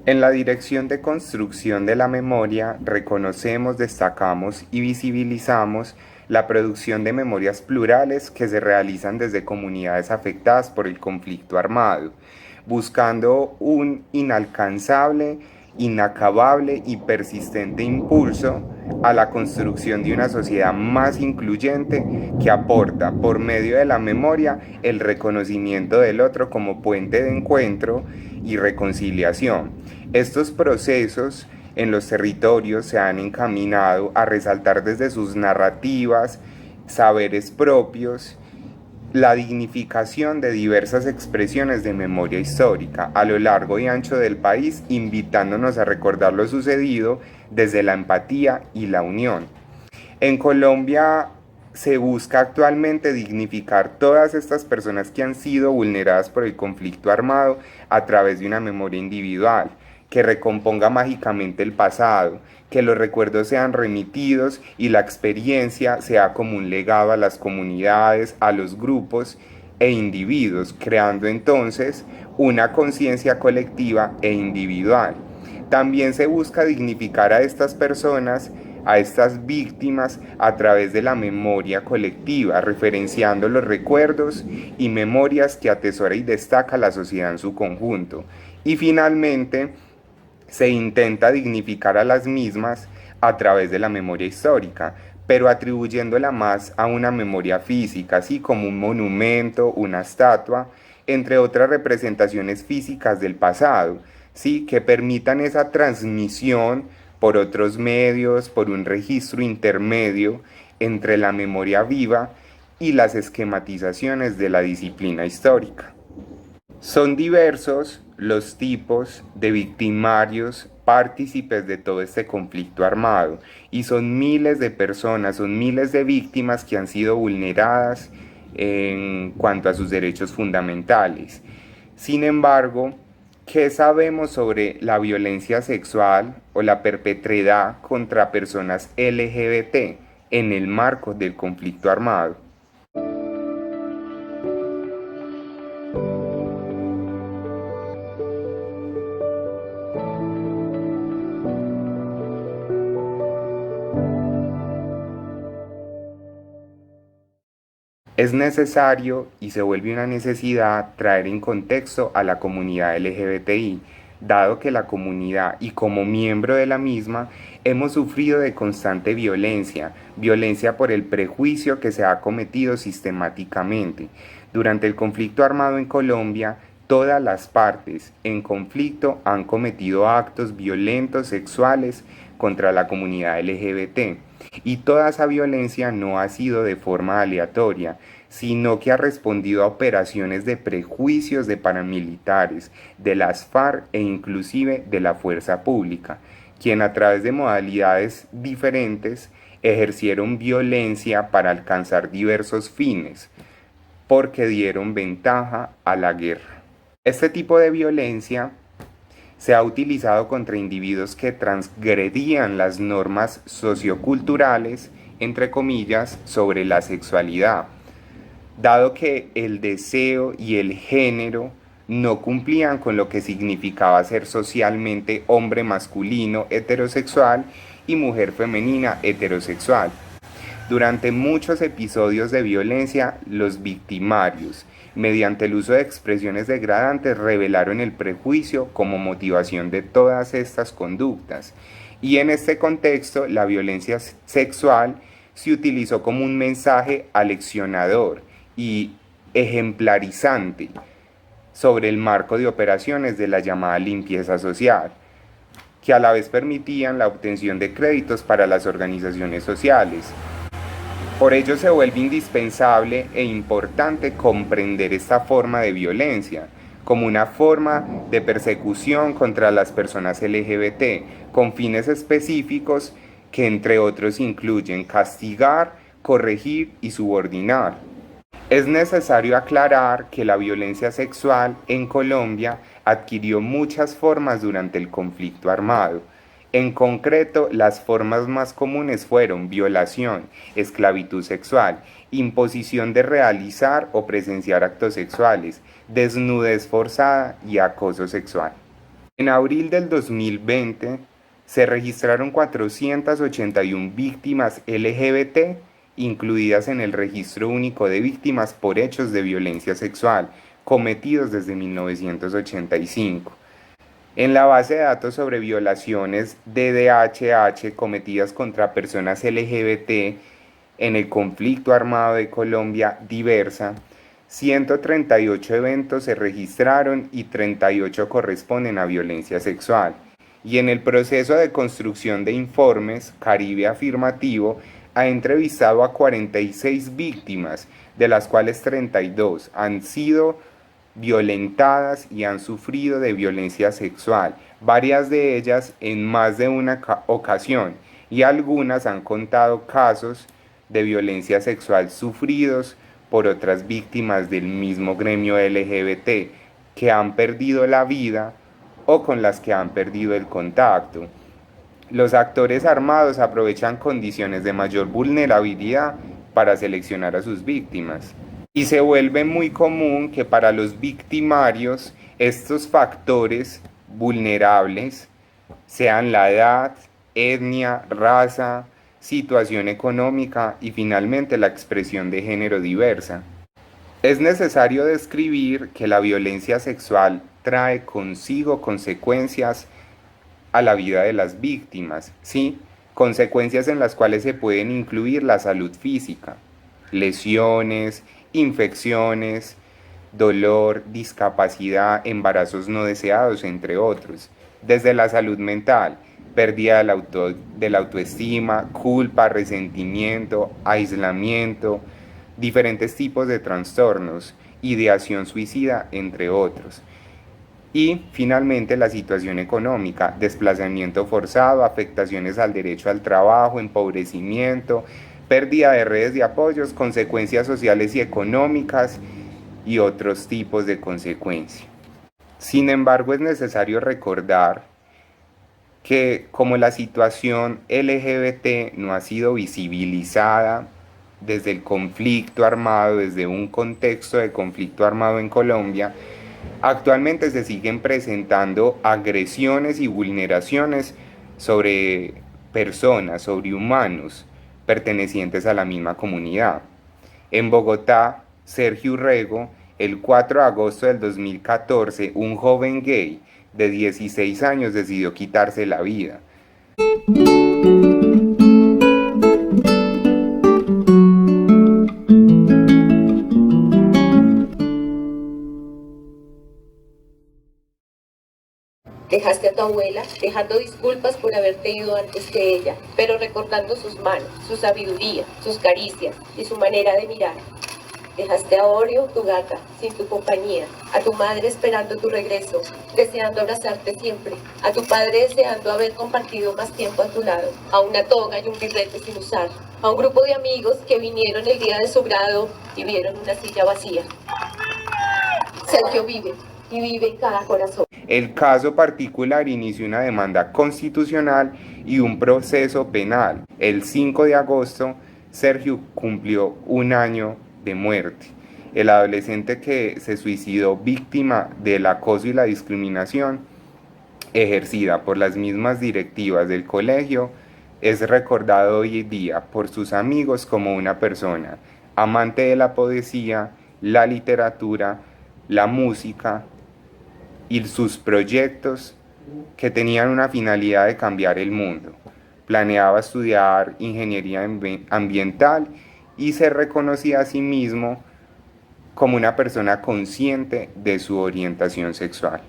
En la dirección de construcción de la memoria reconocemos, destacamos y visibilizamos la producción de memorias plurales que se realizan desde comunidades afectadas por el conflicto armado, buscando un inalcanzable, inacabable y persistente impulso a la construcción de una sociedad más incluyente que aporta por medio de la memoria el reconocimiento del otro como puente de encuentro y reconciliación. Estos procesos en los territorios se han encaminado a resaltar desde sus narrativas, saberes propios, la dignificación de diversas expresiones de memoria histórica a lo largo y ancho del país, invitándonos a recordar lo sucedido desde la empatía y la unión. En Colombia se busca actualmente dignificar todas estas personas que han sido vulneradas por el conflicto armado a través de una memoria individual, que recomponga mágicamente el pasado, que los recuerdos sean remitidos y la experiencia sea como un legado a las comunidades, a los grupos e individuos, creando entonces una conciencia colectiva e individual. También se busca dignificar a estas personas, a estas víctimas, a través de la memoria colectiva, referenciando los recuerdos y memorias que atesora y destaca la sociedad en su conjunto. Y finalmente, se intenta dignificar a las mismas a través de la memoria histórica, pero atribuyéndola más a una memoria física, así como un monumento, una estatua, entre otras representaciones físicas del pasado, ¿sí? Que permitan esa transmisión por otros medios, por un registro intermedio entre la memoria viva y las esquematizaciones de la disciplina histórica. Son diversos los tipos de victimarios partícipes de todo este conflicto armado y son miles de personas, son miles de víctimas que han sido vulneradas en cuanto a sus derechos fundamentales. Sin embargo, ¿qué sabemos sobre la violencia sexual o la perpetrada contra personas LGBT en el marco del conflicto armado? Es necesario y se vuelve una necesidad traer en contexto a la comunidad LGBTI, dado que la comunidad y como miembro de la misma hemos sufrido de constante violencia, violencia por el prejuicio que se ha cometido sistemáticamente. Durante el conflicto armado en Colombia, todas las partes en conflicto han cometido actos violentos sexuales contra la comunidad LGBT. Y toda esa violencia no ha sido de forma aleatoria, sino que ha respondido a operaciones de prejuicios de paramilitares, de las FARC e inclusive de la fuerza pública, quien a través de modalidades diferentes ejercieron violencia para alcanzar diversos fines, porque dieron ventaja a la guerra. Este tipo de violencia se ha utilizado contra individuos que transgredían las normas socioculturales, entre comillas, sobre la sexualidad, dado que el deseo y el género no cumplían con lo que significaba ser socialmente hombre masculino heterosexual y mujer femenina heterosexual. Durante muchos episodios de violencia, los victimarios, mediante el uso de expresiones degradantes, revelaron el prejuicio como motivación de todas estas conductas. Y en este contexto, la violencia sexual se utilizó como un mensaje aleccionador y ejemplarizante sobre el marco de operaciones de la llamada limpieza social, que a la vez permitían la obtención de créditos para las organizaciones sociales. Por ello se vuelve indispensable e importante comprender esta forma de violencia como una forma de persecución contra las personas LGBT con fines específicos que entre otros incluyen castigar, corregir y subordinar. Es necesario aclarar que la violencia sexual en Colombia adquirió muchas formas durante el conflicto armado. En concreto, las formas más comunes fueron violación, esclavitud sexual, imposición de realizar o presenciar actos sexuales, desnudez forzada y acoso sexual. En abril del 2020 se registraron 481 víctimas LGBT incluidas en el Registro Único de Víctimas por Hechos de Violencia Sexual cometidos desde 1985. En la base de datos sobre violaciones DDHH cometidas contra personas LGBT en el conflicto armado de Colombia diversa, 138 eventos se registraron y 38 corresponden a violencia sexual. Y en el proceso de construcción de informes, Caribe Afirmativo ha entrevistado a 46 víctimas, de las cuales 32 han sido violentadas y han sufrido de violencia sexual, varias de ellas en más de una ocasión, y algunas han contado casos de violencia sexual sufridos por otras víctimas del mismo gremio LGBT que han perdido la vida o con las que han perdido el contacto. Los actores armados aprovechan condiciones de mayor vulnerabilidad para seleccionar a sus víctimas. Y se vuelve muy común que para los victimarios estos factores vulnerables sean la edad, etnia, raza, situación económica y finalmente la expresión de género diversa. Es necesario describir que la violencia sexual trae consigo consecuencias a la vida de las víctimas, ¿sí? Consecuencias en las cuales se pueden incluir la salud física, lesiones, infecciones, dolor, discapacidad, embarazos no deseados, entre otros. Desde la salud mental, pérdida de la autoestima, culpa, resentimiento, aislamiento, diferentes tipos de trastornos, ideación suicida, entre otros. Y finalmente la situación económica, desplazamiento forzado, afectaciones al derecho al trabajo, empobrecimiento, pérdida de redes de apoyos, consecuencias sociales y económicas y otros tipos de consecuencias. Sin embargo, es necesario recordar que como la situación LGBT no ha sido visibilizada desde el conflicto armado, desde un contexto de conflicto armado en Colombia, actualmente se siguen presentando agresiones y vulneraciones sobre personas, sobre humanos pertenecientes a la misma comunidad. En Bogotá, Sergio Urrego, el 4 de agosto del 2014, un joven gay de 16 años decidió quitarse la vida. Dejaste a tu abuela dejando disculpas por haberte ido antes que ella, pero recordando sus manos, su sabiduría, sus caricias y su manera de mirar. Dejaste a Oreo, tu gata, sin tu compañía, a tu madre esperando tu regreso, deseando abrazarte siempre, a tu padre deseando haber compartido más tiempo a tu lado, a una toga y un birrete sin usar, a un grupo de amigos que vinieron el día de su grado y vieron una silla vacía. Sergio vive, y vive en cada corazón. El caso particular inició una demanda constitucional y un proceso penal. El 5 de agosto, Sergio cumplió un año de muerte. El adolescente que se suicidó víctima del acoso y la discriminación ejercida por las mismas directivas del colegio es recordado hoy en día por sus amigos como una persona amante de la poesía, la literatura, la música y sus proyectos que tenían una finalidad de cambiar el mundo. Planeaba estudiar ingeniería ambiental y se reconocía a sí mismo como una persona consciente de su orientación sexual.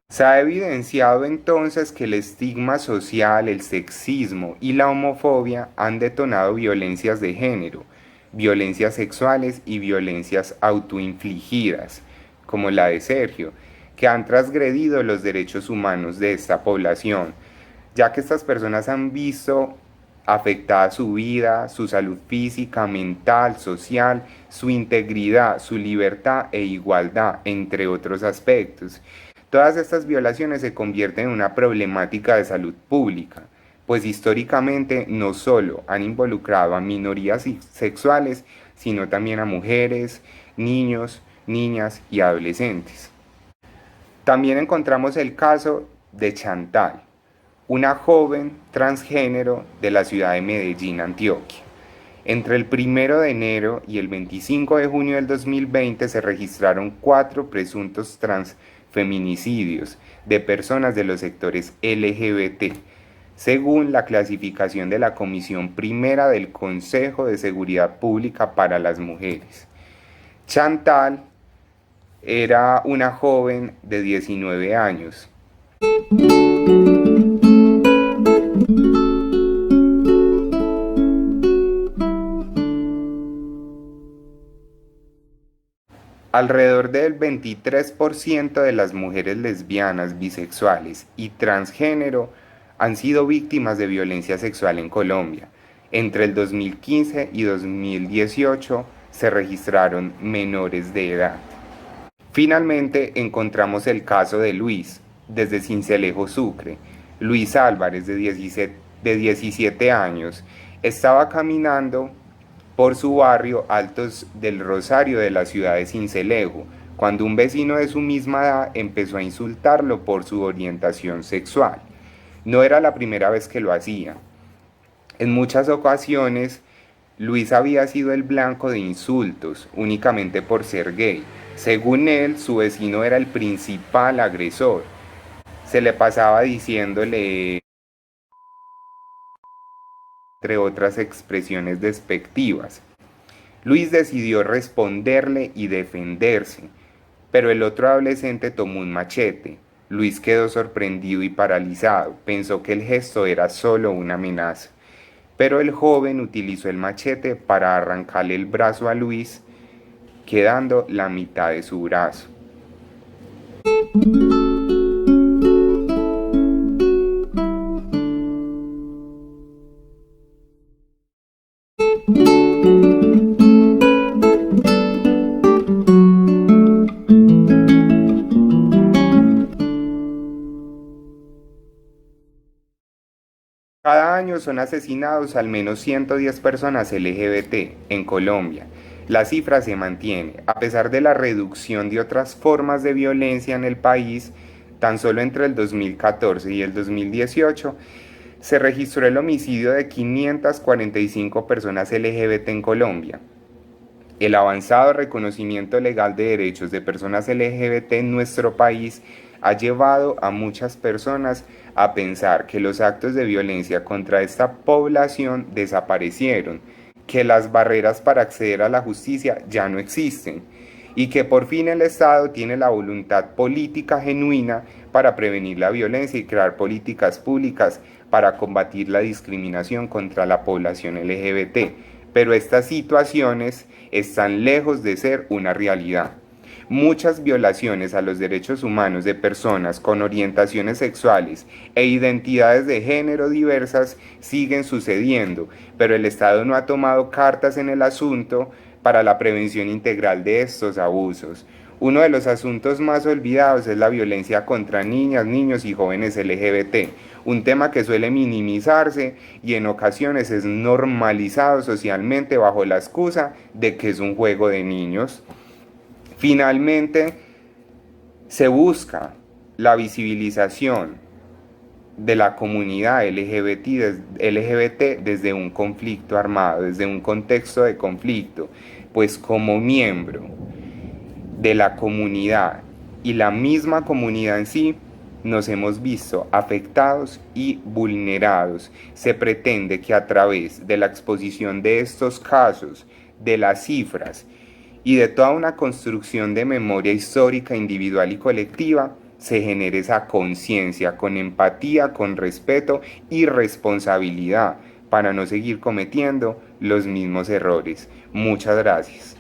Se ha evidenciado entonces que el estigma social, el sexismo y la homofobia han detonado violencias de género, violencias sexuales y violencias autoinfligidas, como la de Sergio, que han transgredido los derechos humanos de esta población, ya que estas personas han visto afectada su vida, su salud física, mental, social, su integridad, su libertad e igualdad, entre otros aspectos. Todas estas violaciones se convierten en una problemática de salud pública, pues históricamente no solo han involucrado a minorías sexuales, sino también a mujeres, niños, niñas y adolescentes. También encontramos el caso de Chantal, una joven transgénero de la ciudad de Medellín, Antioquia. Entre el 1 de enero y el 25 de junio del 2020 se registraron 4 presuntos transfeminicidios de personas de los sectores LGBT, según la clasificación de la Comisión Primera del Consejo de Seguridad Pública para las Mujeres. Chantal era una joven de 19 años. Alrededor del 23% de las mujeres lesbianas, bisexuales y transgénero han sido víctimas de violencia sexual en Colombia. Entre el 2015 y 2018 se registraron menores de edad. Finalmente encontramos el caso de Luis, desde Sincelejo, Sucre. Luis Álvarez, de 17 años, estaba caminando por su barrio Altos del Rosario de la ciudad de Sincelejo, cuando un vecino de su misma edad empezó a insultarlo por su orientación sexual. No era la primera vez que lo hacía. En muchas ocasiones, Luis había sido el blanco de insultos únicamente por ser gay. Según él, su vecino era el principal agresor. Se le pasaba diciéndole, entre otras expresiones despectivas. Luis decidió responderle y defenderse, pero el otro adolescente tomó un machete. Luis quedó sorprendido y paralizado, pensó que el gesto era solo una amenaza, pero el joven utilizó el machete para arrancarle el brazo a Luis, quedando la mitad de su brazo. Cada año son asesinados al menos 110 personas LGBT en Colombia. La cifra se mantiene, a pesar de la reducción de otras formas de violencia en el país. Tan solo entre el 2014 y el 2018 se registró el homicidio de 545 personas LGBT en Colombia. El avanzado reconocimiento legal de derechos de personas LGBT en nuestro país ha llevado a muchas personas a pensar que los actos de violencia contra esta población desaparecieron, que las barreras para acceder a la justicia ya no existen y que por fin el Estado tiene la voluntad política genuina para prevenir la violencia y crear políticas públicas para combatir la discriminación contra la población LGBT. Pero estas situaciones están lejos de ser una realidad. Muchas violaciones a los derechos humanos de personas con orientaciones sexuales e identidades de género diversas siguen sucediendo, pero el Estado no ha tomado cartas en el asunto para la prevención integral de estos abusos. Uno de los asuntos más olvidados es la violencia contra niñas, niños y jóvenes LGBT, un tema que suele minimizarse y en ocasiones es normalizado socialmente bajo la excusa de que es un juego de niños. Finalmente, se busca la visibilización de la comunidad LGBT desde un conflicto armado, desde un contexto de conflicto, pues como miembro de la comunidad y la misma comunidad en sí, nos hemos visto afectados y vulnerados. Se pretende que a través de la exposición de estos casos, de las cifras y de toda una construcción de memoria histórica individual y colectiva, se genere esa conciencia con empatía, con respeto y responsabilidad para no seguir cometiendo los mismos errores. Muchas gracias.